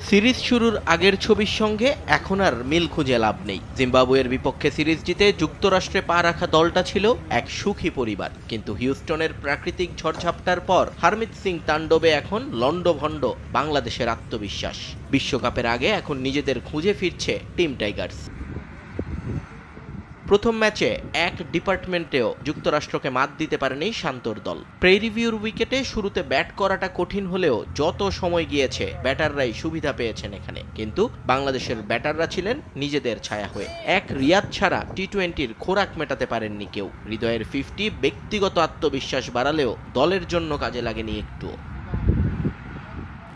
Series শুরুর আগের ছবির সঙ্গে এখন আর মিল খুঁজে লাভ নেই। জিম্বাবুয়ের বিপক্ষে সিরিজ জিতে যুক্তরাষ্ট্রে পা রাখা দলটা ছিল এক সুখী পরিবার, কিন্তু হিউস্টনের প্রাকৃতিক ঝড়ঝাপটার পর হারমিত সিং তাণ্ডবে এখন লন্ডভন্ড বাংলাদেশের আত্মবিশ্বাস। বিশ্বকাপের আগে এখন নিজেদের খুঁজে ফিরছে টিম টাইগার্স। প্রথম ম্যাচে এক ডিপার্টমেন্টেও যুক্তরাষ্ট্রকে মাত দিতে পারেনি শান্তর দল। প্রে রিভিউর উইকেটে শুরুতে ব্যাট করাটা কঠিন হলেও যত সময় গিয়েছে ব্যাটাররাই সুবিধা পেয়েছেন এখানে, কিন্তু বাংলাদেশের ব্যাটাররা ছিলেন নিজেদের ছায়া হয়ে। এক রিয়াদ ছাড়া টি-20-র খোরাক মেটাতে পারেননি কেউ। হৃদয়ের 50 ব্যক্তিগত আত্মবিশ্বাস বাড়ালেও দলের জন্য কাজে লাগেনি একটুও।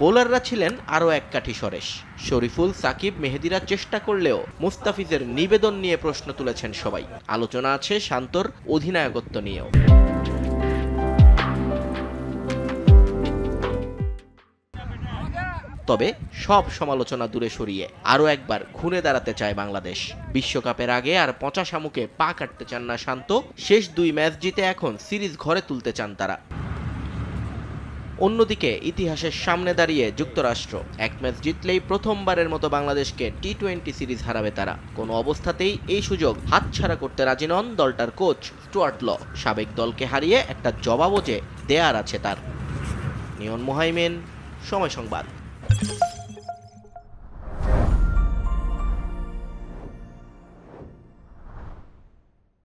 বোলাররা ছিলেন আরও এক কাঠি সরেস। শরীফুল, সাকিব, মেহেদিরা চেষ্টা করলেও মুস্তাফিজের নিবেদন নিয়ে প্রশ্ন তুলেছেন সবাই। আলোচনা আছে শান্তর অধিনায়কত্ব নিয়েও। তবে সব সমালোচনা দূরে সরিয়ে আরও একবার ঘুরে দাঁড়াতে চায় বাংলাদেশ। বিশ্বকাপের আগে আর পচা শামুকে পা কাটতে চান না শান্ত। শেষ 2 ম্যাচ জিতে এখন সিরিজ ঘরে তুলতে চান তারা। অন্যদিকে ইতিহাসের সামনে দাঁড়িয়ে যুক্তরাষ্ট্র এক ম্যাচ জিতলেই প্রথমবারের মতো বাংলাদেশকে টি-20 সিরিজ হারাবে তারা। কোনো অবস্থাতেই এই সুযোগ হাতছাড়া করতে রাজি নন দলটার কোচ স্টুয়ার্ট ল। সাবেক দলকে হারিয়ে একটা জবাবও যে দেয়ার আছে তার। নিয়ন মোহাইমেন, সময় সংবাদ।